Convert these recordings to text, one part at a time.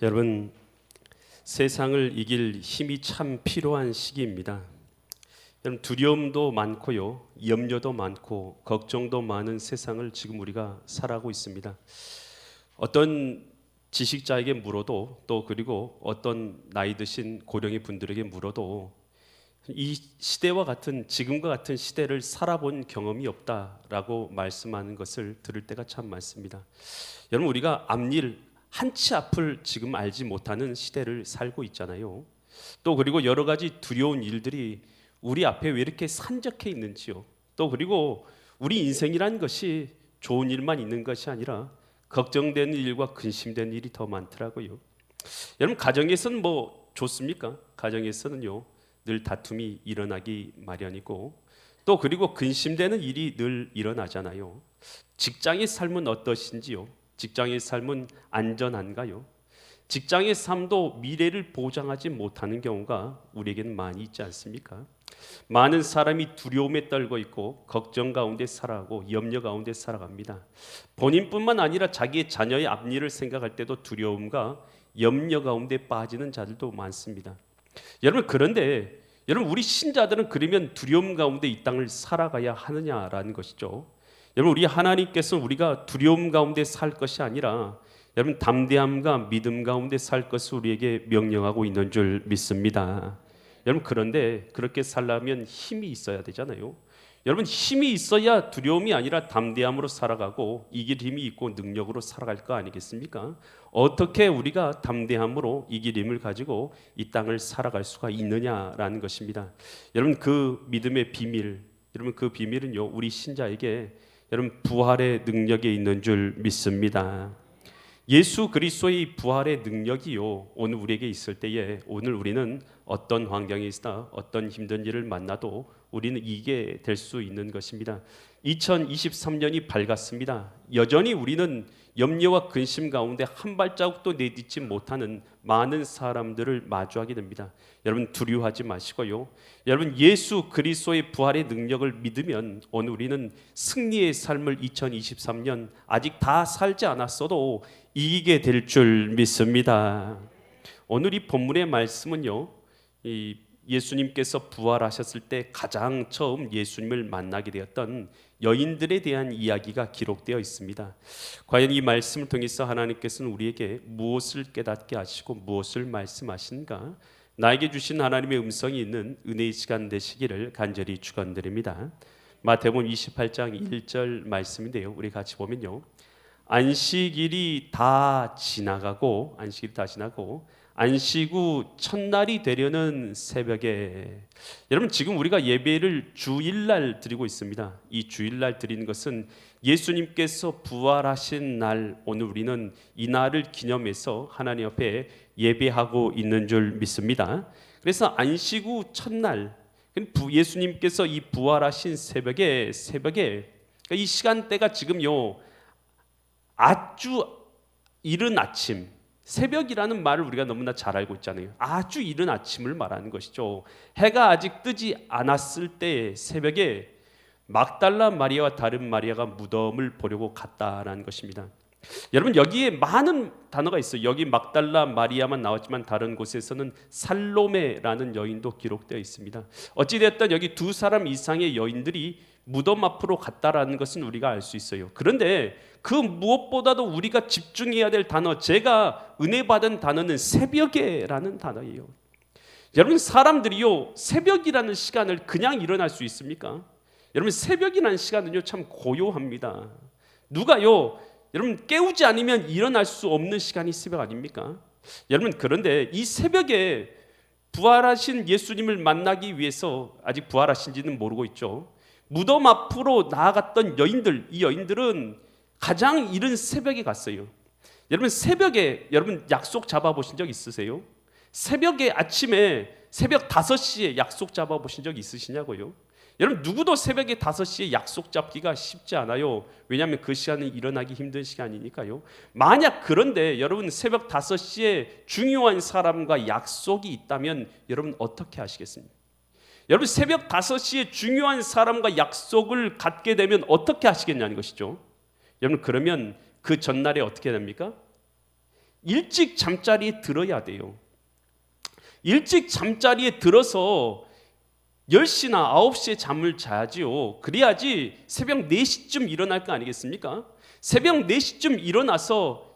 여러분, 세상을 이길 힘이 참 필요한 시기입니다. 여러분, 두려움도 많고요, 염려도 많고 걱정도 많은 세상을 지금 우리가 살아가고 있습니다. 어떤 지식자에게 물어도, 또 그리고 어떤 나이 드신 고령의 분들에게 물어도 이 시대와 같은, 지금과 같은 시대를 살아본 경험이 없다라고 말씀하는 것을 들을 때가 참 많습니다. 여러분, 우리가 앞일, 한치 앞을 지금 알지 못하는 시대를 살고 있잖아요. 또 그리고 여러 가지 두려운 일들이 우리 앞에 왜 이렇게 산적해 있는지요. 또 그리고 우리 인생이란 것이 좋은 일만 있는 것이 아니라 걱정되는 일과 근심되는 일이 더 많더라고요. 여러분, 가정에서는 뭐 좋습니까? 가정에서는요, 늘 다툼이 일어나기 마련이고, 또 그리고 근심되는 일이 늘 일어나잖아요. 직장의 삶은 어떠신지요? 직장의 삶은 안전한가요? 직장의 삶도 미래를 보장하지 못하는 경우가 우리에게는 많이 있지 않습니까? 많은 사람이 두려움에 떨고 있고 걱정 가운데 살아가고 염려 가운데 살아갑니다. 본인뿐만 아니라 자기의 자녀의 앞일을 생각할 때도 두려움과 염려 가운데 빠지는 자들도 많습니다. 여러분, 그런데 여러분, 우리 신자들은 그러면 두려움 가운데 이 땅을 살아가야 하느냐라는 것이죠. 여러분, 우리 하나님께서는 우리가 두려움 가운데 살 것이 아니라 여러분, 담대함과 믿음 가운데 살 것을 우리에게 명령하고 있는 줄 믿습니다. 여러분, 그런데 그렇게 살려면 힘이 있어야 되잖아요. 여러분, 힘이 있어야 두려움이 아니라 담대함으로 살아가고 이길 힘이 있고 능력으로 살아갈 거 아니겠습니까? 어떻게 우리가 담대함으로 이길 힘을 가지고 이 땅을 살아갈 수가 있느냐라는 것입니다. 여러분, 그 믿음의 비밀, 여러분, 그 비밀은요, 우리 신자에게 여러분 부활의 능력에 있는 줄 믿습니다. 예수 그리스도의 부활의 능력이요, 오늘 우리에게 있을 때에 오늘 우리는 어떤 환경에 있으나 어떤 힘든 일을 만나도 우리는 이기게 될 수 있는 것입니다. 2023년이 밝았습니다. 여전히 우리는 염려와 근심 가운데 한 발자국도 내딛지 못하는 많은 사람들을 마주하게 됩니다. 여러분, 두려워하지 마시고요, 여러분, 예수 그리스도의 부활의 능력을 믿으면 오늘 우리는 승리의 삶을 2023년 아직 다 살지 않았어도 이기게 될 줄 믿습니다. 오늘 이 본문의 말씀은요, 예수님께서 부활하셨을 때 가장 처음 예수님을 만나게 되었던 여인들에 대한 이야기가 기록되어 있습니다. 과연 이 말씀을 통해서 하나님께서는 우리에게 무엇을 깨닫게 하시고 무엇을 말씀하신가? 나에게 주신 하나님의 음성이 있는 은혜의 시간 되시기를 간절히 축원드립니다. 마태복음 28장 1절 말씀인데요, 우리 같이 보면요, 안식일이 다 지나가고 안식 후 첫날이 되려는 새벽에, 여러분, 지금 우리가 예배를 주일날 드리고 있습니다. 이 주일날 드리는 것은 예수님께서 부활하신 날, 오늘 우리는 이 날을 기념해서 하나님 앞에 예배하고 있는 줄 믿습니다. 그래서 안식 후 첫날, 예수님께서 이 부활하신 새벽에 이 시간대가 지금요, 아주 이른 아침, 새벽이라는 말을 우리가 너무나 잘 알고 있잖아요. 아주 이른 아침을 말하는 것이죠. 해가 아직 뜨지 않았을 때 새벽에 막달라 마리아와 다른 마리아가 무덤을 보려고 갔다라는 것입니다. 여러분, 여기에 많은 단어가 있어요. 여기 막달라 마리아만 나왔지만 다른 곳에서는 살로메라는 여인도 기록되어 있습니다. 어찌됐든 여기 두 사람 이상의 여인들이 무덤 앞으로 갔다라는 것은 우리가 알 수 있어요. 그런데 그 무엇보다도 우리가 집중해야 될 단어, 제가 은혜 받은 단어는 새벽에라는 단어예요. 여러분, 사람들이요, 새벽이라는 시간을 그냥 일어날 수 있습니까? 여러분, 새벽이라는 시간은요, 참 고요합니다. 누가요, 여러분, 깨우지 않으면 일어날 수 없는 시간이 새벽 아닙니까? 여러분, 그런데 이 새벽에 부활하신 예수님을 만나기 위해서, 아직 부활하신지는 모르고 있죠, 무덤 앞으로 나아갔던 여인들, 이 여인들은 가장 이른 새벽에 갔어요. 여러분, 새벽에 여러분 약속 잡아보신 적 있으세요? 새벽에, 아침에 새벽 5시에 약속 잡아보신 적 있으시냐고요? 여러분, 누구도 새벽에 5시에 약속 잡기가 쉽지 않아요. 왜냐하면 그 시간은 일어나기 힘든 시간이니까요. 만약 그런데 여러분 새벽 5시에 중요한 사람과 약속이 있다면 여러분 어떻게 하시겠습니까? 여러분, 새벽 5시에 중요한 사람과 약속을 갖게 되면 어떻게 하시겠냐는 것이죠. 여러분, 그러면 그 전날에 어떻게 됩니까? 일찍 잠자리에 들어야 돼요. 일찍 잠자리에 들어서 10시나 9시에 잠을 자야지요. 그래야지 새벽 4시쯤 일어날 거 아니겠습니까? 새벽 4시쯤 일어나서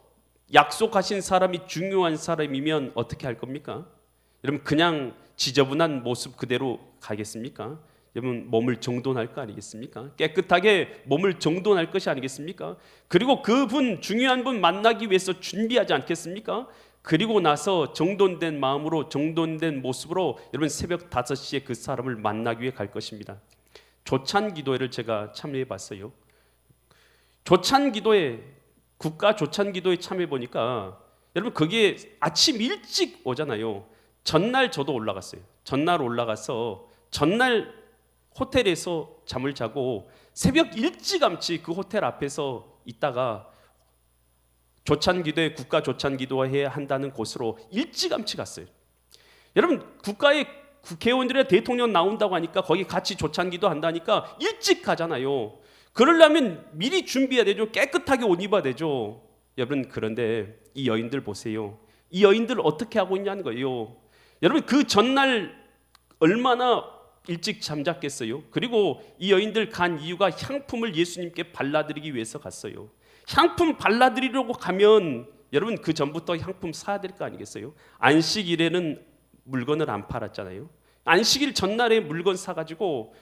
약속하신 사람이 중요한 사람이면 어떻게 할 겁니까? 여러분 그냥 지저분한 모습 그대로 가겠습니까? 여러분 몸을 정돈할 거 아니겠습니까? 깨끗하게 몸을 정돈할 것이 아니겠습니까? 그리고 그분 중요한 분 만나기 위해서 준비하지 않겠습니까? 그리고 나서 정돈된 마음으로 정돈된 모습으로 여러분 새벽 5시에 그 사람을 만나기 위해 갈 것입니다. 조찬 기도회를 제가 참여해 봤어요. 조찬 기도회, 국가 조찬 기도에 참여해 보니까 여러분 거기에 아침 일찍 오잖아요. 전날 저도 올라갔어요. 전날 올라가서 전날 호텔에서 잠을 자고 새벽 일찌감치 그 호텔 앞에서 있다가 조찬기도회, 국가 조찬기도회 한다는 곳으로 일찌감치 갔어요. 여러분 국가의 국회의원들의 대통령 나온다고 하니까 거기 같이 조찬기도 한다니까 일찍 가잖아요. 그러려면 미리 준비해야 되죠. 깨끗하게 옷 입어야 되죠. 여러분 그런데 이 여인들 보세요. 이 여인들 어떻게 하고 있냐는 거예요. 여러분 그 전날 얼마나 일찍 잠잤겠어요. 그리고 이 여인들 간 이유가 향품을 예수님께 발라드리기 위해서 갔어요. 향품 발라드리려고 가면 여러분 그 전부터 향품 사야 될 거 아니겠어요? 안식일에는 물건을 안 팔았잖아요. 안식일 전날에 물건 사가지고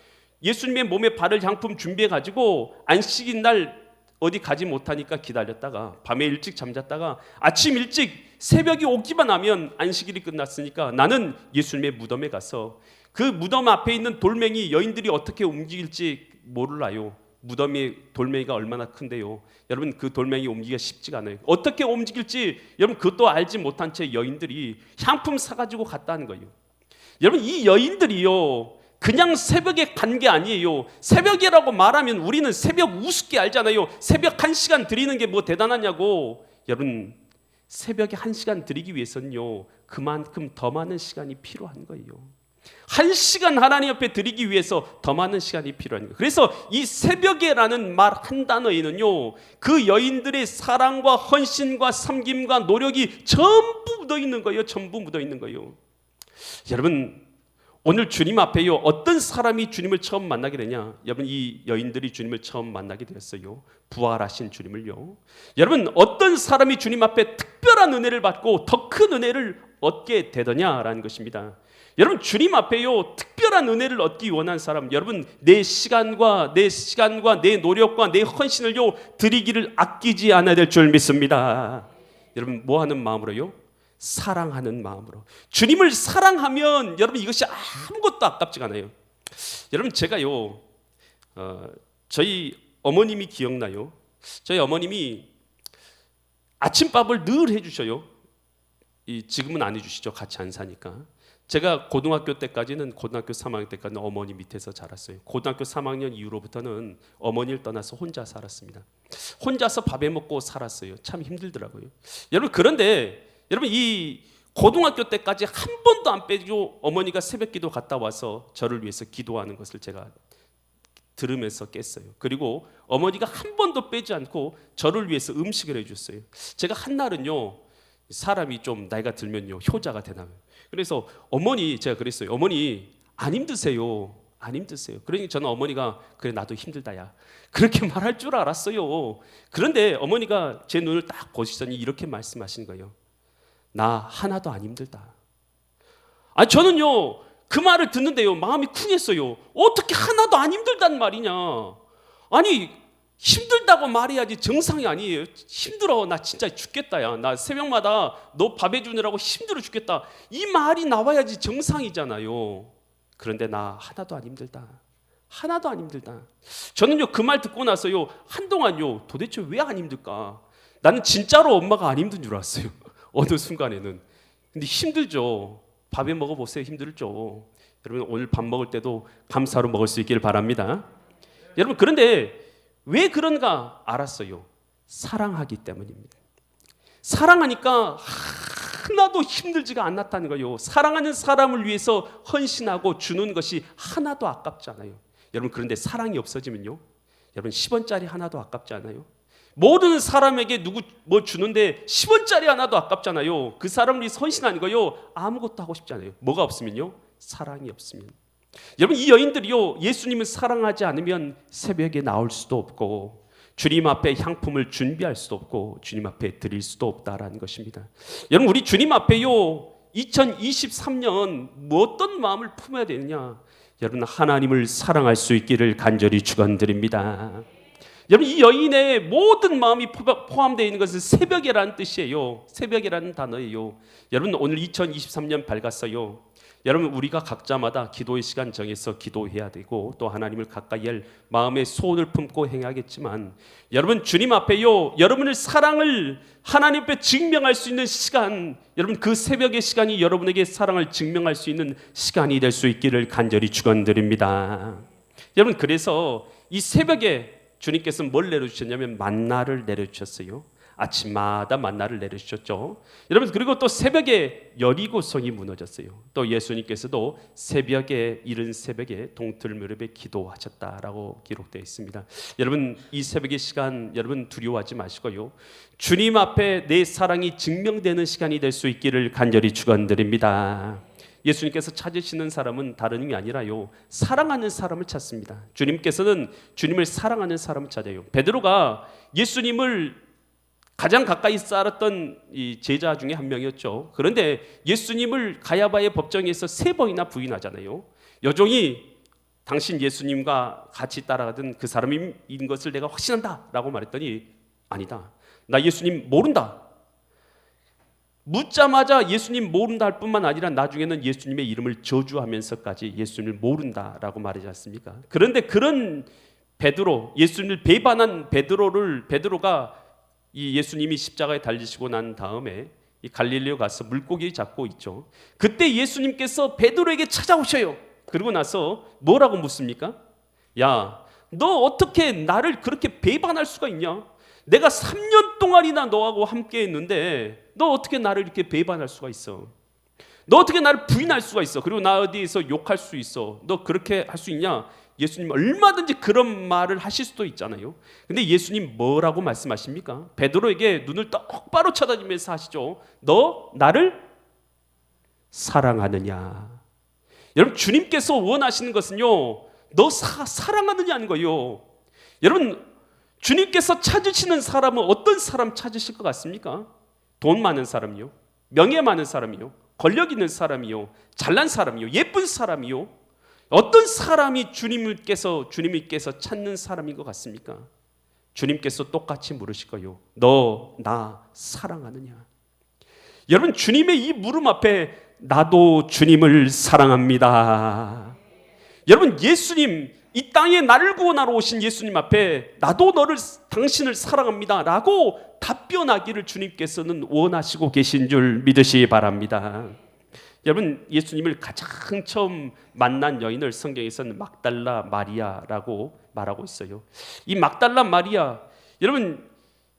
예수님의 몸에 바를 향품 준비해가지고 안식일 날 어디 가지 못하니까 기다렸다가 밤에 일찍 잠잤다가 아침 일찍 새벽이 오기만 하면 안식일이 끝났으니까 나는 예수님의 무덤에 가서 그 무덤 앞에 있는 돌멩이 여인들이 어떻게 움직일지 몰라요. 무덤의 돌멩이가 얼마나 큰데요. 여러분 그 돌멩이 움직이기가 쉽지가 않아요. 어떻게 움직일지 여러분 그것도 알지 못한 채 여인들이 향품 사가지고 갔다는 거예요. 여러분 이 여인들이요 그냥 새벽에 간 게 아니에요. 새벽이라고 말하면 우리는 새벽 우습게 알잖아요. 새벽 1시간 드리는 게 뭐 대단하냐고. 여러분 새벽에 1시간 드리기 위해서는요 그만큼 더 많은 시간이 필요한 거예요. 1시간 하나님 앞에 드리기 위해서 더 많은 시간이 필요한 거예요. 그래서 이 새벽에라는 말 한 단어에는요 그 여인들의 사랑과 헌신과 섬김과 노력이 전부 묻어 있는 거예요. 전부 묻어 있는 거예요. 여러분 오늘 주님 앞에요 어떤 사람이 주님을 처음 만나게 되냐? 여러분 이 여인들이 주님을 처음 만나게 되었어요. 부활하신 주님을요. 여러분 어떤 사람이 주님 앞에 특별한 은혜를 받고 더 큰 은혜를 얻게 되더냐라는 것입니다. 여러분 주님 앞에요 특별한 은혜를 얻기 원하는 사람, 여러분 내 시간과 내 노력과 내 헌신을요 드리기를 아끼지 않아야 될 줄 믿습니다. 여러분 뭐 하는 마음으로요? 사랑하는 마음으로. 주님을 사랑하면 여러분 이것이 아무것도 아깝지가 않아요. 여러분 제가요 저희 어머님이 기억나요. 저희 어머님이 아침밥을 늘 해주셔요. 지금은 안 해주시죠. 같이 안 사니까. 제가 고등학교 3학년 때까지는 어머니 밑에서 자랐어요. 고등학교 3학년 이후로부터는 어머니를 떠나서 혼자 살았습니다. 혼자서 밥해 먹고 살았어요. 참 힘들더라고요. 여러분 그런데 여러분 이 고등학교 때까지 한 번도 안 빼고 어머니가 새벽기도 갔다 와서 저를 위해서 기도하는 것을 제가 들으면서 깼어요. 그리고 어머니가 한 번도 빼지 않고 저를 위해서 음식을 해줬어요. 제가 한날은요 사람이 좀 나이가 들면요 효자가 되나. 그래서 제가 그랬어요. 어머니 안 힘드세요. 안 힘드세요. 그러니 저는 어머니가 그래 나도 힘들다야 그렇게 말할 줄 알았어요. 그런데 어머니가 제 눈을 딱 보시더니 이렇게 말씀하신 거예요. 나 하나도 안 힘들다. 저는요 그 말을 듣는데요 마음이 쿵했어요. 어떻게 하나도 안 힘들단 말이냐. 아니 힘들다고 말해야지 정상이 아니에요. 힘들어 나 진짜 죽겠다 야. 나 새벽마다 너 밥 해주느라고 힘들어 죽겠다. 이 말이 나와야지 정상이잖아요. 그런데 나 하나도 안 힘들다. 하나도 안 힘들다. 저는요 그 말 듣고 나서요 한동안요 도대체 왜 안 힘들까. 나는 진짜로 엄마가 안 힘든 줄 알았어요. 어느 순간에는. 근데 힘들죠. 밥에 먹어보세요. 힘들죠. 여러분 오늘 밥 먹을 때도 감사로 먹을 수 있기를 바랍니다. 여러분 그런데 왜 그런가 알았어요. 사랑하기 때문입니다. 사랑하니까 하나도 힘들지가 않았다는 거예요. 사랑하는 사람을 위해서 헌신하고 주는 것이 하나도 아깝지 않아요. 여러분 그런데 사랑이 없어지면요 여러분 10원짜리 하나도 아깝지 않아요? 모든 사람에게 누구 뭐 주는데 10원짜리 하나도 아깝잖아요. 그 사람이 선신하는 거요. 아무것도 하고 싶지 않아요. 뭐가 없으면요? 사랑이 없으면. 여러분, 이 여인들이요, 예수님을 사랑하지 않으면 새벽에 나올 수도 없고 주님 앞에 향품을 준비할 수도 없고 주님 앞에 드릴 수도 없다라는 것입니다. 여러분, 우리 주님 앞에요, 2023년 어떤 마음을 품어야 되느냐? 여러분, 하나님을 사랑할 수 있기를 간절히 축원드립니다. 여러분, 이 여인의 모든 마음이 포함되어 있는 것은 새벽이라는 뜻이에요. 새벽이라는 단어예요. 여러분, 오늘 2023년 밝았어요. 여러분, 우리가 각자마다 기도의 시간 정해서 기도해야 되고 또 하나님을 가까이 할 마음의 소원을 품고 행하겠지만, 여러분, 주님 앞에요, 여러분의 사랑을 하나님 앞에 증명할 수 있는 시간, 여러분, 그 새벽의 시간이 여러분에게 사랑을 증명할 수 있는 시간이 될 수 있기를 간절히 축원드립니다. 여러분, 그래서 이 새벽에 주님께서 뭘 내려주셨냐면 만나를 내려주셨어요. 아침마다 만나를 내려주셨죠. 여러분, 그리고 또 새벽에 여리고성이 무너졌어요. 또 예수님께서도 새벽에, 이른 새벽에 동틀 무렵에 기도하셨다라고 기록되어 있습니다. 여러분, 이 새벽의 시간 여러분 두려워하지 마시고요, 주님 앞에 내 사랑이 증명되는 시간이 될 수 있기를 간절히 축원드립니다. 예수님께서 찾으시는 사람은 다른 게 아니라요, 사랑하는 사람을 찾습니다. 주님께서는 주님을 사랑하는 사람을 찾아요. 베드로가 예수님을 가장 가까이 살았던 이 제자 중에 한 명이었죠. 그런데 예수님을 가야바의 법정에서 3번이나 부인하잖아요. 여종이 당신 예수님과 같이 따라가던 그 사람인 것을 내가 확신한다 라고 말했더니, 아니다, 나 예수님 모른다. 묻자마자 예수님 모른다 할 뿐만 아니라 나중에는 예수님의 이름을 저주하면서까지 예수님을 모른다라고 말하지 않습니까? 그런데 그런 베드로, 예수님을 배반한 베드로가 이 예수님이 십자가에 달리시고 난 다음에 이 갈릴리로 가서 물고기 잡고 있죠. 그때 예수님께서 베드로에게 찾아오셔요. 그러고 나서 뭐라고 묻습니까? 야, 너 어떻게 나를 그렇게 배반할 수가 있냐? 내가 3년 동안이나 너하고 함께 했는데 너 어떻게 나를 이렇게 배반할 수가 있어? 너 어떻게 나를 부인할 수가 있어? 그리고 나 어디에서 욕할 수 있어? 너 그렇게 할 수 있냐? 예수님 얼마든지 그런 말을 하실 수도 있잖아요. 근데 예수님 뭐라고 말씀하십니까? 베드로에게 눈을 똑바로 쳐다보면서 하시죠. 너 나를 사랑하느냐? 여러분, 주님께서 원하시는 것은요, 너 사랑하느냐는 거예요. 여러분, 주님께서 찾으시는 사람은 어떤 사람 찾으실 것 같습니까? 돈 많은 사람이요, 명예 많은 사람이요, 권력 있는 사람이요, 잘난 사람이요, 예쁜 사람이요. 어떤 사람이 주님께서 찾는 사람인 것 같습니까? 주님께서 똑같이 물으실 거예요. 너 나 사랑하느냐? 여러분, 주님의 이 물음 앞에 나도 주님을 사랑합니다. 여러분, 예수님, 이 땅에 나를 구원하러 오신 예수님 앞에 나도 당신을 사랑합니다 라고 답변하기를 주님께서는 원하시고 계신 줄 믿으시기 바랍니다. 여러분, 예수님을 가장 처음 만난 여인을 성경에서는 막달라 마리아라고 말하고 있어요. 이 막달라 마리아, 여러분,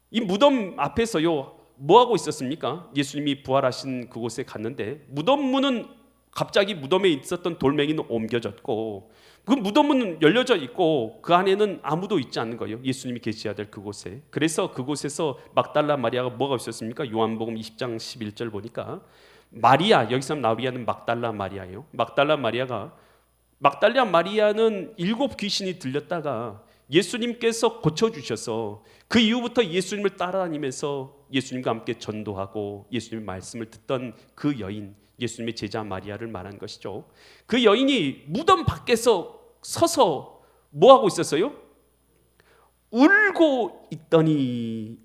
이 무덤 앞에서요 뭐 하고 있었습니까? 예수님이 부활하신 그곳에 갔는데 무덤 문은 갑자기 무덤에 있었던 돌멩이는 옮겨졌고 그 무덤 문은 열려져 있고 그 안에는 아무도 있지 않는 거예요. 예수님이 계셔야 될 그곳에. 그래서 그곳에서 막달라 마리아가 뭐가 있었습니까? 요한복음 20장 11절 보니까 마리아, 여기서 마리아는 막달라 마리아예요. 막달라 마리아는 7 귀신이 들렸다가 예수님께서 고쳐주셔서 그 이후부터 예수님을 따라다니면서 예수님과 함께 전도하고 예수님의 말씀을 듣던 그 여인, 예수님의 제자 마리아를 말한 것이죠. 그 여인이 무덤 밖에서 서서 뭐 하고 있었어요? 울고 있더니.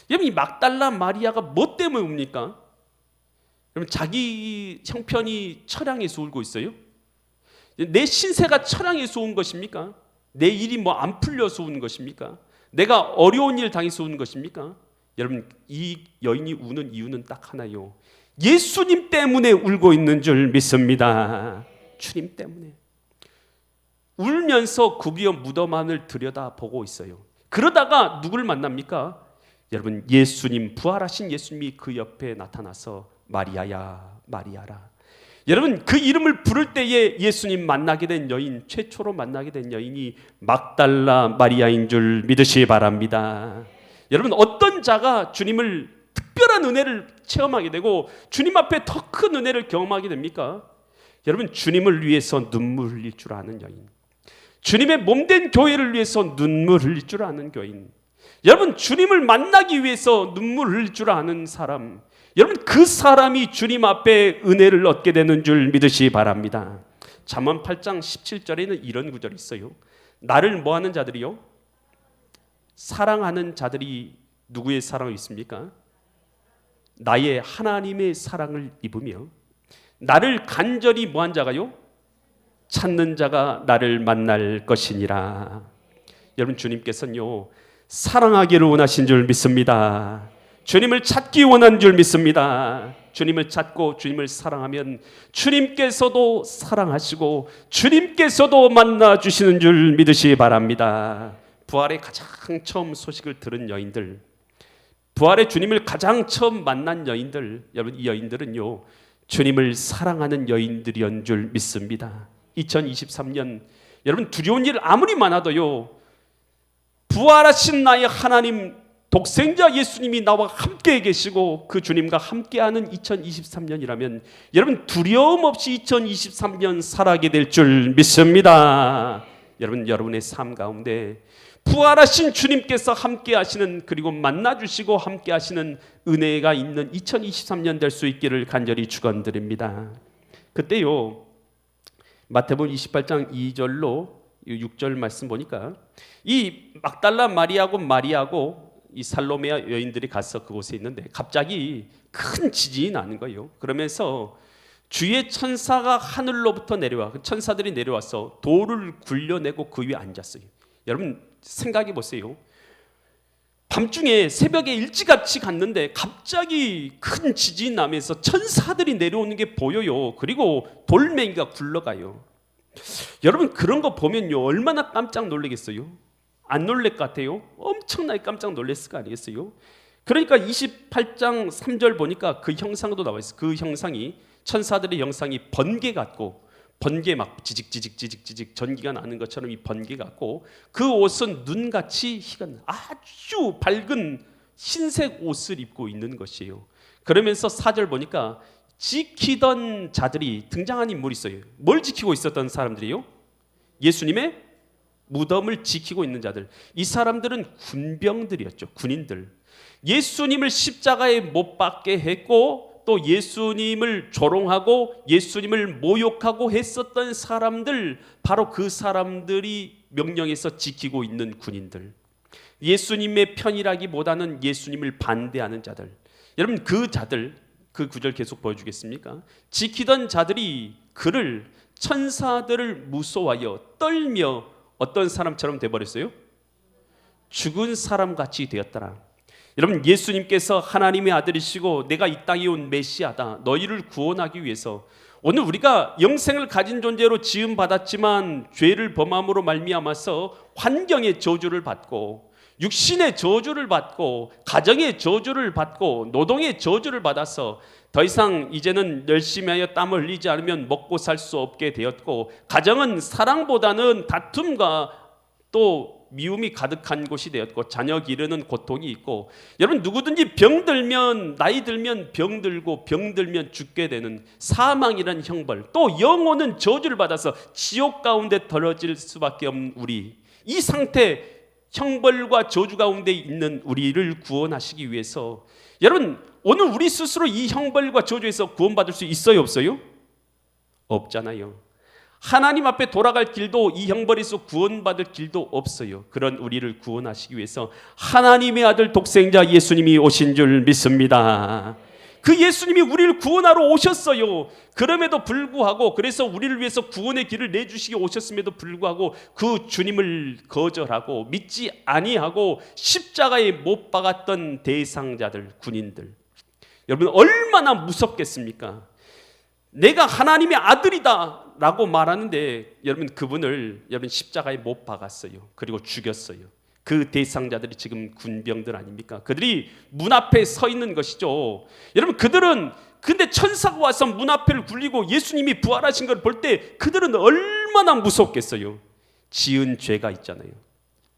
여러분, 이 막달라 마리아가 뭐 때문에 웁니까? 여러분, 자기 형편이 처량해서 울고 있어요? 내 신세가 처량해서 운 것입니까? 내 일이 뭐 안 풀려서 우는 것입니까? 내가 어려운 일 당해서 우는 것입니까? 여러분, 이 여인이 우는 이유는 딱 하나요. 예수님 때문에 울고 있는 줄 믿습니다. 주님 때문에. 울면서 구비어 무덤 안을 들여다보고 있어요. 그러다가 누굴 만납니까? 여러분, 예수님, 부활하신 예수님이 그 옆에 나타나서 마리아야, 마리아라. 여러분, 그 이름을 부를 때에 예수님 만나게 된 여인, 최초로 만나게 된 여인이 막달라 마리아인 줄 믿으시기 바랍니다. 여러분, 어떤 자가 주님을 특별한 은혜를 체험하게 되고 주님 앞에 더 큰 은혜를 경험하게 됩니까? 여러분, 주님을 위해서 눈물 흘릴 줄 아는 여인, 주님의 몸된 교회를 위해서 눈물 흘릴 줄 아는 교인, 여러분, 주님을 만나기 위해서 눈물 흘릴 줄 아는 사람, 여러분, 그 사람이 주님 앞에 은혜를 얻게 되는 줄 믿으시기 바랍니다. 잠언 8장 17절에는 이런 구절이 있어요. 나를 뭐하는 자들이요? 사랑하는 자들이 누구의 사랑을 입습니까? 나의 하나님의 사랑을 입으며 나를 간절히 뭐한 자가요? 찾는 자가 나를 만날 것이니라. 여러분, 주님께서는요, 사랑하기를 원하신 줄 믿습니다. 주님을 찾기 원한 줄 믿습니다. 주님을 찾고 주님을 사랑하면 주님께서도 사랑하시고 주님께서도 만나 주시는 줄 믿으시기 바랍니다. 부활의 가장 처음 소식을 들은 여인들, 부활의 주님을 가장 처음 만난 여인들, 여러분, 이 여인들은요, 주님을 사랑하는 여인들이었는 줄 믿습니다. 2023년 여러분, 두려운 일 아무리 많아도요, 부활하신 나의 하나님 독생자 예수님이 나와 함께 계시고 그 주님과 함께하는 2023년이라면 여러분, 두려움 없이 2023년 살아가게 될 줄 믿습니다. 여러분, 여러분의 삶 가운데 부활하신 주님께서 함께 하시는, 그리고 만나주시고 함께 하시는 은혜가 있는 2023년 될 수 있기를 간절히 축원드립니다. 그때요, 마태복음 28장 2절로 6절 말씀 보니까 이 막달라 마리아하고 이 살로메아 여인들이 가서 그곳에 있는데 갑자기 큰 지진이 나는 거예요. 그러면서 주의 천사가 하늘로부터 내려와, 그 천사들이 내려와서 돌을 굴려내고 그 위에 앉았어요. 여러분, 생각해 보세요. 밤중에 새벽에 일찌감치 갔는데 갑자기 큰 지진이 나면서 천사들이 내려오는 게 보여요. 그리고 돌멩이가 굴러가요. 여러분, 그런 거 보면요, 얼마나 깜짝 놀라겠어요? 안 놀랄 것 같아요? 엄청나게 깜짝 놀랐을 거 아니겠어요? 그러니까 28장 3절 보니까 그 형상도 나와 있어요. 그 형상이, 천사들의 형상이 번개 같고, 번개 막 지직 전기가 나는 것처럼 이 번개 같고, 그 옷은 눈같이 희건 아주 밝은 흰색 옷을 입고 있는 것이에요. 그러면서 4절 보니까 지키던 자들이, 등장한 인물이 있어요. 뭘 지키고 있었던 사람들이요? 예수님의 무덤을 지키고 있는 자들. 이 사람들은 군병들이었죠. 군인들. 예수님을 십자가에 못 박게 했고 또 예수님을 조롱하고 예수님을 모욕하고 했었던 사람들, 바로 그 사람들이 명령해서 지키고 있는 군인들. 예수님의 편이라기보다는 예수님을 반대하는 자들. 여러분, 그 자들, 그 구절 계속 보여주겠습니까? 지키던 자들이 그를, 천사들을 무서워하여 떨며 어떤 사람처럼 돼버렸어요? 죽은 사람같이 되었더라. 여러분, 예수님께서 하나님의 아들이시고 내가 이 땅에 온 메시아다, 너희를 구원하기 위해서, 오늘 우리가 영생을 가진 존재로 지음받았지만 죄를 범함으로 말미암아서 환경의 저주를 받고 육신의 저주를 받고 가정의 저주를 받고 노동의 저주를 받아서 더 이상 이제는 열심히 하여 땀을 흘리지 않으면 먹고 살 수 없게 되었고, 가정은 사랑보다는 다툼과 또 미움이 가득한 곳이 되었고, 자녀 기르는 고통이 있고, 여러분, 누구든지 병들면, 나이 들면 병들고 병들면 죽게 되는 사망이란 형벌, 또 영혼은 저주를 받아서 지옥 가운데 떨어질 수밖에 없는 우리, 이 상태, 형벌과 저주 가운데 있는 우리를 구원하시기 위해서, 여러분, 오늘 우리 스스로 이 형벌과 저주에서 구원받을 수 있어요, 없어요? 없잖아요. 하나님 앞에 돌아갈 길도, 이 형벌에서 구원받을 길도 없어요. 그런 우리를 구원하시기 위해서 하나님의 아들 독생자 예수님이 오신 줄 믿습니다. 그 예수님이 우리를 구원하러 오셨어요. 그럼에도 불구하고, 그래서 우리를 위해서 구원의 길을 내주시기 오셨음에도 불구하고 그 주님을 거절하고 믿지 아니하고 십자가에 못 박았던 대상자들, 군인들, 여러분, 얼마나 무섭겠습니까? 내가 하나님의 아들이다 라고 말하는데, 여러분, 그분을 여러분 십자가에 못 박았어요. 그리고 죽였어요. 그 대상자들이 지금 군병들 아닙니까? 그들이 문 앞에 서 있는 것이죠. 여러분, 그들은 근데 천사가 와서 문 앞을 굴리고 예수님이 부활하신 걸 볼 때 그들은 얼마나 무섭겠어요. 지은 죄가 있잖아요.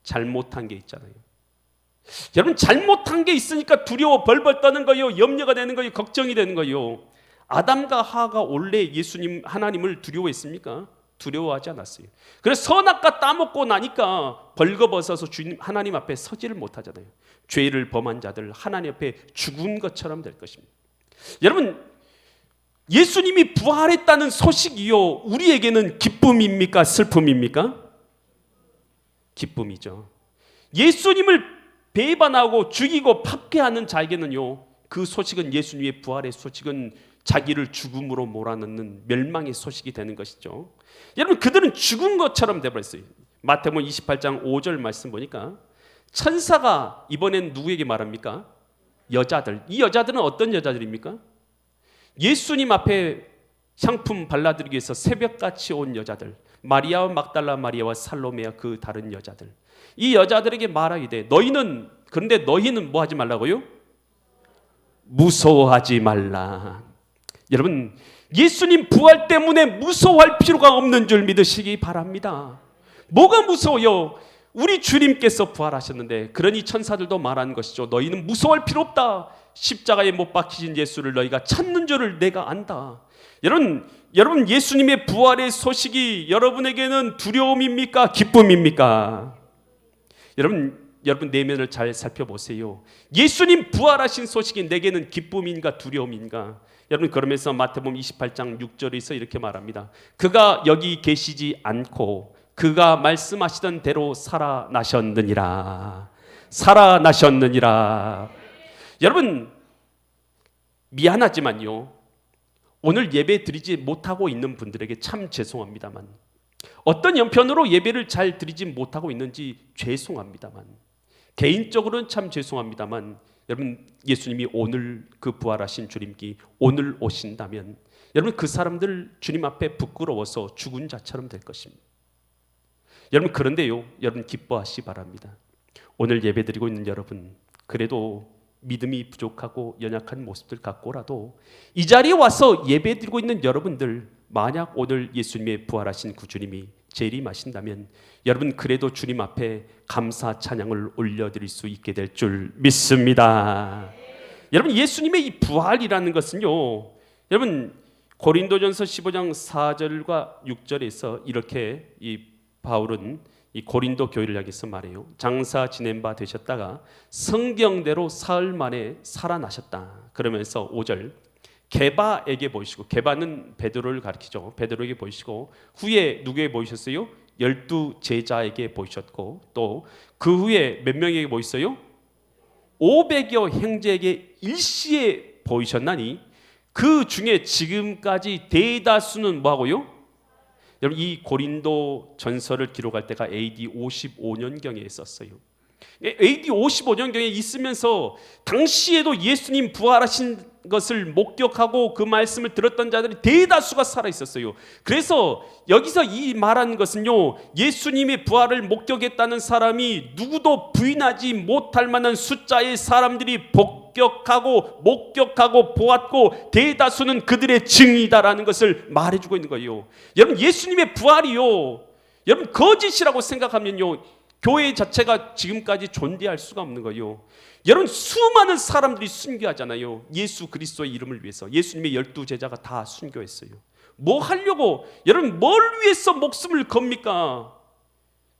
잘못한 게 있잖아요. 여러분, 잘못한 게 있으니까 두려워 벌벌 떠는 거예요. 염려가 되는 거예요. 걱정이 되는 거예요. 아담과 하와가 원래 예수님 하나님을 두려워했습니까? 두려워하지 않았어요. 그래서 선악과 따먹고 나니까 벌거벗어서 주님 하나님 앞에 서지를 못하잖아요. 죄를 범한 자들 하나님 앞에 죽은 것처럼 될 것입니다. 여러분, 예수님이 부활했다는 소식이요, 우리에게는 기쁨입니까? 슬픔입니까? 기쁨이죠. 예수님을 배반하고 죽이고 팝게하는 자에게는요, 그 소식은, 예수님의 부활의 소식은 자기를 죽음으로 몰아넣는 멸망의 소식이 되는 것이죠. 여러분, 그들은 죽은 것처럼 되어버렸어요. 마태복음 28장 5절 말씀 보니까 천사가 이번엔 누구에게 말합니까? 여자들. 이 여자들은 어떤 여자들입니까? 예수님 앞에 향품 발라드리기 위해서 새벽같이 온 여자들, 마리아와 막달라 마리아와 살로메와 그 다른 여자들. 이 여자들에게 말하기를, 너희는, 그런데 너희는 뭐 하지 말라고요? 무서워하지 말라. 여러분, 예수님 부활 때문에 무서워할 필요가 없는 줄 믿으시기 바랍니다. 뭐가 무서워요? 우리 주님께서 부활하셨는데, 그러니 천사들도 말하는 것이죠. 너희는 무서워할 필요 없다. 십자가에 못 박히신 예수를 너희가 찾는 줄을 내가 안다. 여러분, 예수님의 부활의 소식이 여러분에게는 두려움입니까? 기쁨입니까? 여러분 내면을 잘 살펴보세요. 예수님 부활하신 소식이 내게는 기쁨인가 두려움인가? 여러분, 그러면서 마태복음 28장 6절에서 이렇게 말합니다. 그가 여기 계시지 않고 그가 말씀하시던 대로 살아나셨느니라. 살아나셨느니라. 여러분, 미안하지만요, 오늘 예배 드리지 못하고 있는 분들에게 참 죄송합니다만, 어떤 형편으로 예배를 잘 드리지 못하고 있는지 죄송합니다만, 개인적으로는 참 죄송합니다만, 여러분, 예수님이 오늘 그 부활하신 주님께 오늘 오신다면 여러분, 그 사람들 주님 앞에 부끄러워서 죽은 자처럼 될 것입니다. 여러분, 그런데요, 여러분 기뻐하시기 바랍니다. 오늘 예배드리고 있는 여러분, 그래도 믿음이 부족하고 연약한 모습들 갖고라도 이 자리에 와서 예배드리고 있는 여러분들, 만약 오늘 예수님의 부활하신 그 주님이 재림하신다면 여러분, 그래도 주님 앞에 감사 찬양을 올려드릴 수 있게 될 줄 믿습니다. 여러분, 예수님의 이 부활이라는 것은요, 여러분 고린도전서 15장 4절과 6절에서 이렇게 이 바울은 이 고린도 교회를 향해서 말해요. 장사 지낸 바 되셨다가 성경대로 사흘 만에 살아나셨다. 그러면서 5절, 게바에게 보이시고, 게바는 베드로를 가리키죠. 베드로에게 보이시고, 후에 누구에게 보이셨어요? 12 제자에게 보이셨고, 또 그 후에 몇 명에게 보이셨어요? 500여 형제에게 일시에 보이셨나니 그 중에 지금까지 대다수는 뭐하고요? 여러분, 이 고린도 전서를 기록할 때가 AD 55년경에 있었어요. AD 55년경에 있으면서 당시에도 예수님 부활하신 것을 목격하고 그 말씀을 들었던 자들이 대다수가 살아 있었어요. 그래서 여기서 이 말하는 것은요, 예수님의 부활을 목격했다는 사람이 누구도 부인하지 못할 만한 숫자의 사람들이 목격하고 보았고 대다수는 그들의 증이다라는 것을 말해주고 있는 거예요. 여러분, 예수님의 부활이요, 여러분 거짓이라고 생각하면요, 교회 자체가 지금까지 존재할 수가 없는 거예요. 여러분, 수많은 사람들이 순교하잖아요. 예수 그리스도의 이름을 위해서. 예수님의 12 제자가 다 순교했어요. 뭐 하려고? 여러분, 뭘 위해서 목숨을 겁니까?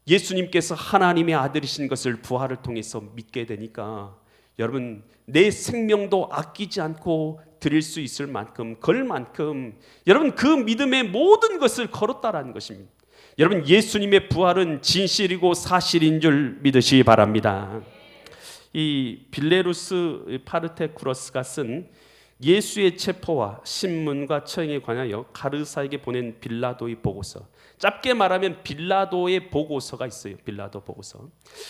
예수님께서 하나님의 아들이신 것을 부활을 통해서 믿게 되니까 여러분, 내 생명도 아끼지 않고 드릴 수 있을 만큼, 걸 만큼 여러분 그 믿음의 모든 것을 걸었다라는 것입니다. 여러분, 예수님의 부활은 진실이고 사실인 줄 믿으시기 바랍니다. 이 빌레루스 파르테쿠러스가 쓴 예수의 체포와 신문과 처형에 관하여 가르사에게 보낸 빌라도의 보고서, 짧게 말하면 빌라도의 보고서가 있어요. 빌라도 보고서.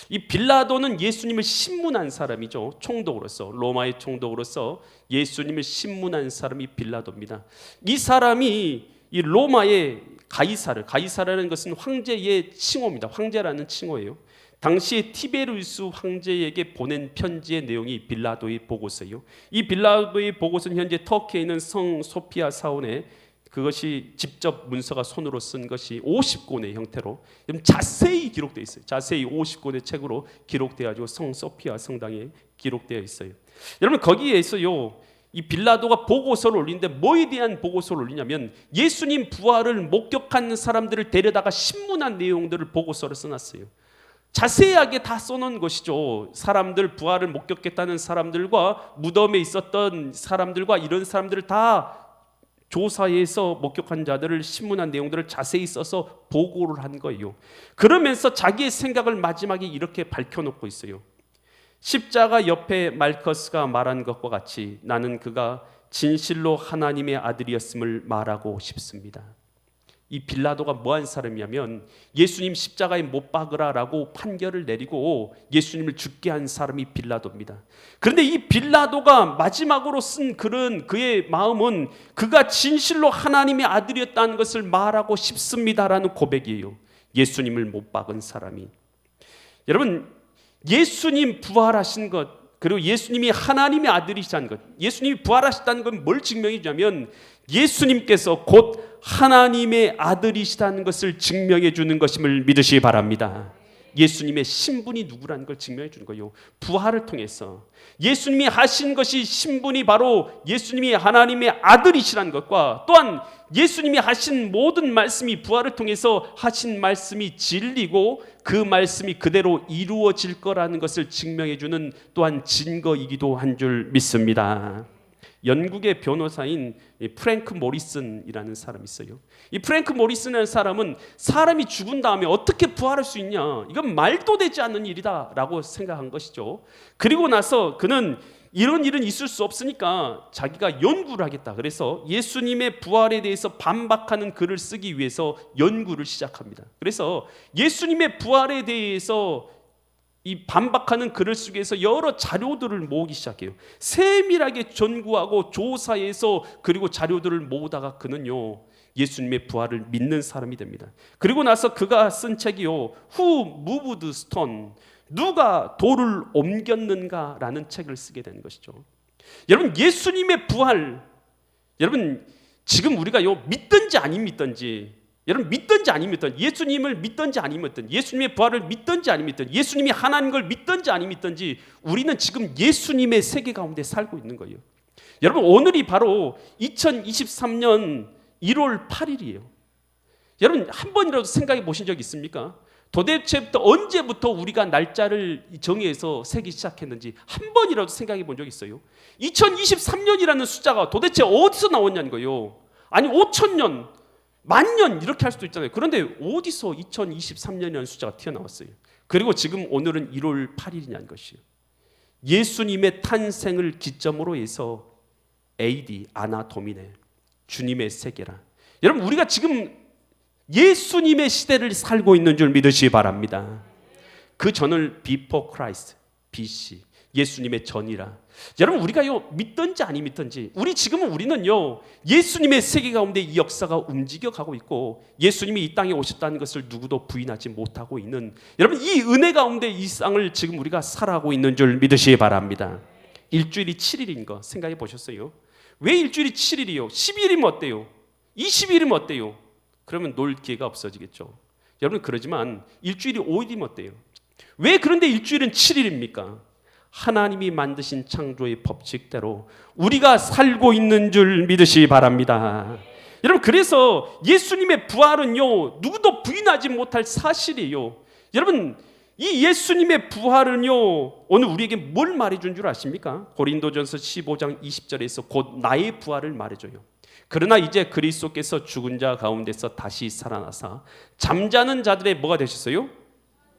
이 빌라도는 예수님을 신문한 사람이죠. 총독으로서, 로마의 총독으로서 예수님을 신문한 사람이 빌라도입니다. 이 사람이 이 로마의 가이사르라는 것은 황제의 칭호입니다. 황제라는 칭호예요. 당시에 티베리우스 황제에게 보낸 편지의 내용이 빌라도의 보고서예요. 이 빌라도의 보고서는 현재 터키에 있는 성 소피아 사원에 그것이 직접 문서가 손으로 쓴 것이 50권의 형태로 자세히 기록되어 있어요. 자세히 50권의 책으로 기록되어 가지고 성 소피아 성당에 기록되어 있어요. 여러분 거기에서요, 이 빌라도가 보고서를 올리는데 뭐에 대한 보고서를 올리냐면 예수님 부활을 목격한 사람들을 데려다가 신문한 내용들을 보고서를 써놨어요. 자세하게 다 써놓은 것이죠. 사람들, 부활을 목격했다는 사람들과 무덤에 있었던 사람들과 이런 사람들을 다 조사해서 목격한 자들을 신문한 내용들을 자세히 써서 보고를 한 거예요. 그러면서 자기의 생각을 마지막에 이렇게 밝혀놓고 있어요. 십자가 옆에 말커스가 말한 것과 같이 나는 그가 진실로 하나님의 아들이었음을 말하고 싶습니다. 이 빌라도가 뭐한 사람이냐면 예수님 십자가에 못 박으라라고 판결을 내리고 예수님을 죽게 한 사람이 빌라도입니다. 그런데 이 빌라도가 마지막으로 쓴 글은, 그의 마음은 그가 진실로 하나님의 아들이었다는 것을 말하고 싶습니다라는 고백이에요. 예수님을 못 박은 사람이. 여러분, 예수님 부활하신 것, 그리고 예수님이 하나님의 아들이시다는 것, 예수님이 부활하셨다는 건 뭘 증명해 주냐면 예수님께서 곧 하나님의 아들이시다는 것을 증명해 주는 것임을 믿으시기 바랍니다. 예수님의 신분이 누구라는 걸 증명해 주는 거예요. 부활을 통해서 예수님이 하신 것이 신분이 바로 예수님이 하나님의 아들이시라는 것과 또한 예수님이 하신 모든 말씀이 부활을 통해서 하신 말씀이 진리고 그 말씀이 그대로 이루어질 거라는 것을 증명해 주는 또한 증거이기도 한 줄 믿습니다. 영국의 변호사인 프랭크 모리슨이라는 사람이 있어요. 이 프랭크 모리슨이라는 사람은 사람이 죽은 다음에 어떻게 부활할 수 있냐, 이건 말도 되지 않는 일이다 라고 생각한 것이죠. 그리고 나서 그는 이런 일은 있을 수 없으니까 자기가 연구를 하겠다. 그래서 예수님의 부활에 대해서 반박하는 글을 쓰기 위해서 연구를 시작합니다. 그래서 예수님의 부활에 대해서 이 반박하는 글을 쓰기 위해서 여러 자료들을 모으기 시작해요. 세밀하게 전구하고 조사해서 그리고 자료들을 모으다가 그는요 예수님의 부활을 믿는 사람이 됩니다. 그리고 나서 그가 쓴 책이요 Who Moved Stone, 누가 돌을 옮겼는가라는 책을 쓰게 되는 것이죠. 여러분, 예수님의 부활, 여러분 지금 우리가요 믿든지 안 믿든지, 여러분 믿든지 안 믿든지, 예수님을 믿든지 안 믿든지, 예수님의 부활을 믿든지 안 믿든지, 예수님이 하나님 걸 믿든지 안 믿든지 우리는 지금 예수님의 세계 가운데 살고 있는 거예요. 여러분, 오늘이 바로 2023년 1월 8일이에요. 여러분 한 번이라도 생각해 보신 적 있습니까? 도대체부터 언제부터 우리가 날짜를 정해서 세기 시작했는지 한 번이라도 생각해 본 적 있어요? 2023년이라는 숫자가 도대체 어디서 나왔냐는 거예요. 아니 5천년, 만년 이렇게 할 수도 있잖아요. 그런데 어디서 2023년이라는 숫자가 튀어나왔어요? 그리고 지금 오늘은 1월 8일이냐는 것이에요. 예수님의 탄생을 기점으로 해서 AD, 아나 도미네, 주님의 세계라. 여러분 우리가 지금 예수님의 시대를 살고 있는 줄 믿으시기 바랍니다. 그 전을 Before Christ, BC, 예수님의 전이라. 여러분 우리가요 믿든지 아니 믿든지 우리는요 예수님의 세계 가운데 이 역사가 움직여가고 있고 예수님이 이 땅에 오셨다는 것을 누구도 부인하지 못하고 있는, 여러분 이 은혜 가운데 이 땅을 지금 우리가 살아가고 있는 줄 믿으시기 바랍니다. 일주일이 7일인 거 생각해 보셨어요? 왜 일주일이 7일이요? 10일이면 어때요? 20일이면 어때요? 그러면 놀 기회가 없어지겠죠. 여러분 그러지만 일주일이 5일이면 어때요? 왜 그런데 일주일은 7일입니까? 하나님이 만드신 창조의 법칙대로 우리가 살고 있는 줄 믿으시기 바랍니다. 여러분 그래서 예수님의 부활은요 누구도 부인하지 못할 사실이에요. 여러분 이 예수님의 부활은요 오늘 우리에게 뭘 말해준 줄 아십니까? 고린도전서 15장 20절에서 곧 나의 부활을 말해줘요. 그러나 이제 그리스도께서 죽은 자 가운데서 다시 살아나사 잠자는 자들의 뭐가 되셨어요?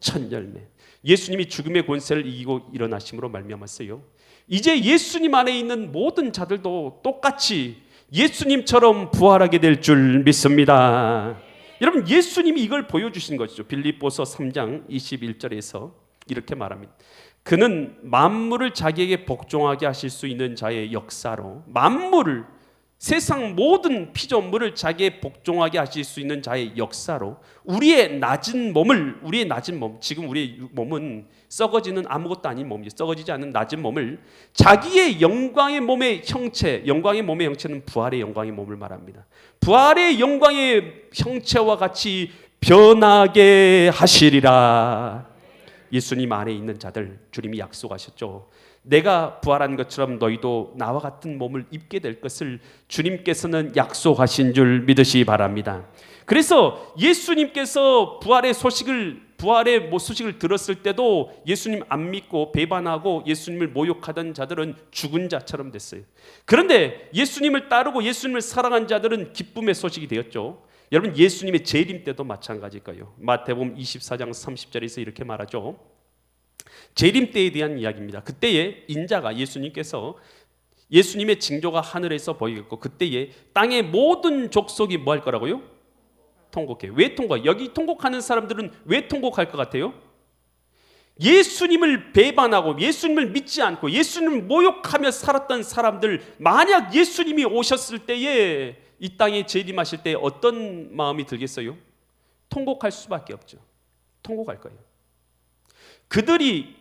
첫 열매. 예수님이 죽음의 권세를 이기고 일어나심으로 말미암았어요. 이제 예수님 안에 있는 모든 자들도 똑같이 예수님처럼 부활하게 될 줄 믿습니다. 여러분 예수님이 이걸 보여주신 것이죠. 빌립보서 3장 21절에서 이렇게 말합니다. 그는 만물을 자기에게 복종하게 하실 수 있는 자의 역사로 만물을 세상 모든 피조물을 자기의 복종하게 하실 수 있는 자의 역사로 우리의 낮은 몸, 지금 우리의 몸은 썩어지는 아무것도 아닌 몸이죠. 썩어지지 않는 낮은 몸을 자기의 영광의 몸의 형체, 영광의 몸의 형체는 부활의 영광의 몸을 말합니다. 부활의 영광의 형체와 같이 변하게 하시리라. 예수님 안에 있는 자들, 주님이 약속하셨죠. 내가 부활한 것처럼 너희도 나와 같은 몸을 입게 될 것을 주님께서는 약속하신 줄 믿으시기 바랍니다. 그래서 예수님께서 부활의 소식을 들었을 때도 예수님 안 믿고 배반하고 예수님을 모욕하던 자들은 죽은 자처럼 됐어요. 그런데 예수님을 따르고 예수님을 사랑한 자들은 기쁨의 소식이 되었죠. 여러분, 예수님의 재림 때도 마찬가지일 거예요. 마태복음 24장 30절에서 이렇게 말하죠. 재림 때에 대한 이야기입니다. 그때에 인자가 예수님의 징조가 하늘에서 보이겠고 그때에 땅의 모든 족속이 뭐 할 거라고요? 통곡해. 왜 통곡해? 여기 통곡하는 사람들은 왜 통곡할 것 같아요? 예수님을 배반하고 예수님을 믿지 않고 예수님을 모욕하며 살았던 사람들, 만약 예수님이 오셨을 때에 이 땅에 재림하실 때 어떤 마음이 들겠어요? 통곡할 수밖에 없죠. 통곡할 거예요. 그들이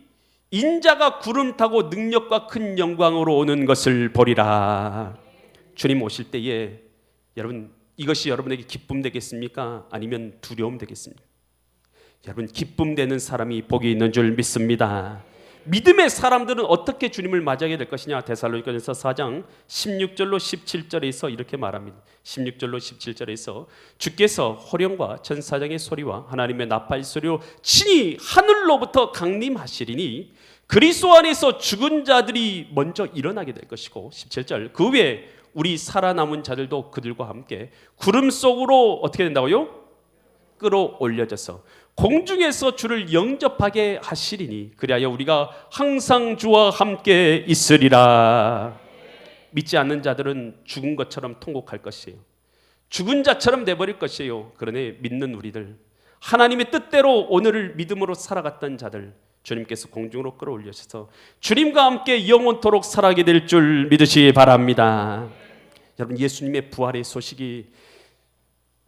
인자가 구름 타고 능력과 큰 영광으로 오는 것을 보리라. 주님 오실 때에 여러분, 이것이 여러분에게 기쁨 되겠습니까? 아니면 두려움 되겠습니까? 여러분, 기쁨 되는 사람이 복이 있는 줄 믿습니다. 믿음의 사람들은 어떻게 주님을 맞이하게 될 것이냐? 데살로니가전서 4장 16절로 17절에서 이렇게 말합니다. 16절로 17절에서 주께서 호령과 천사장의 소리와 하나님의 나팔 소리로 친히 하늘로부터 강림하시리니 그리스도 안에서 죽은 자들이 먼저 일어나게 될 것이고, 17절 그 후에 우리 살아남은 자들도 그들과 함께 구름 속으로 어떻게 된다고요? 끌어올려져서 공중에서 주를 영접하게 하시리니 그리하여 우리가 항상 주와 함께 있으리라. 믿지 않는 자들은 죽은 것처럼 통곡할 것이에요. 죽은 자처럼 돼버릴 것이에요. 그러나 믿는 우리들, 하나님의 뜻대로 오늘을 믿음으로 살아갔던 자들, 주님께서 공중으로 끌어올려셔서 주님과 함께 영원토록 살아가게 될 줄 믿으시기 바랍니다. 여러분, 예수님의 부활의 소식이,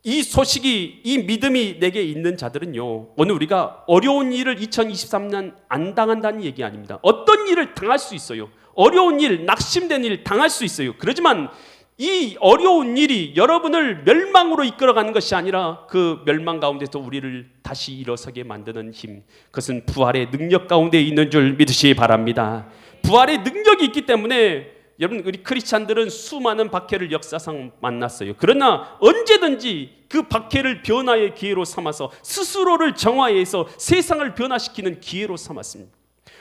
이 믿음이 내게 있는 자들은요, 오늘 우리가 어려운 일을 2023년 안 당한다는 얘기 아닙니다. 어떤 일을 당할 수 있어요. 어려운 일, 낙심된 일 당할 수 있어요. 그렇지만 이 어려운 일이 여러분을 멸망으로 이끌어가는 것이 아니라 그 멸망 가운데서 우리를 다시 일어서게 만드는 힘, 그것은 부활의 능력 가운데 있는 줄 믿으시기 바랍니다. 부활의 능력이 있기 때문에 여러분, 우리 크리스찬들은 수많은 박해를 역사상 만났어요. 그러나 언제든지 그 박해를 변화의 기회로 삼아서 스스로를 정화해서 세상을 변화시키는 기회로 삼았습니다.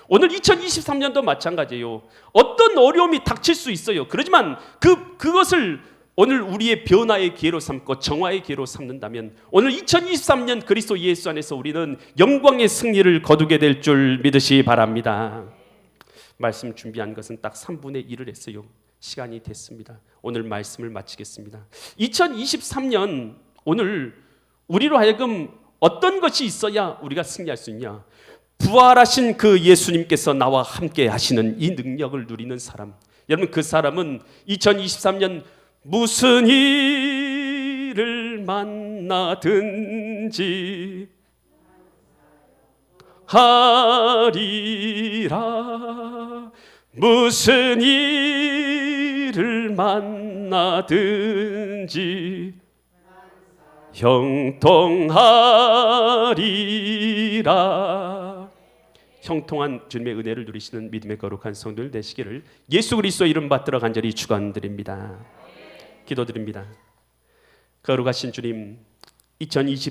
오늘 2023년도 마찬가지예요. 어떤 어려움이 닥칠 수 있어요. 그렇지만 그것을 오늘 우리의 변화의 기회로 삼고 정화의 기회로 삼는다면 오늘 2023년 그리스도 예수 안에서 우리는 영광의 승리를 거두게 될 줄 믿으시기 바랍니다. 말씀 준비한 것은 딱 3분의 1을 했어요. 시간이 됐습니다. 오늘 말씀을 마치겠습니다. 2023년 오늘 우리로 하여금 어떤 것이 있어야 우리가 승리할 수 있냐? 부활하신 그 예수님께서 나와 함께 하시는 이 능력을 누리는 사람, 여러분, 그 사람은 2023년 무슨 일을 만나든지 하리라. 무슨 일을 만나든지 형통하리라. 형통한 주님의 은혜를 누리시는 믿음의 거룩한 성도들 되시기를 예수 그리스도 이름 받들어 간절히 축원드립니다. 기도드립니다. 거룩하신 주님, 2024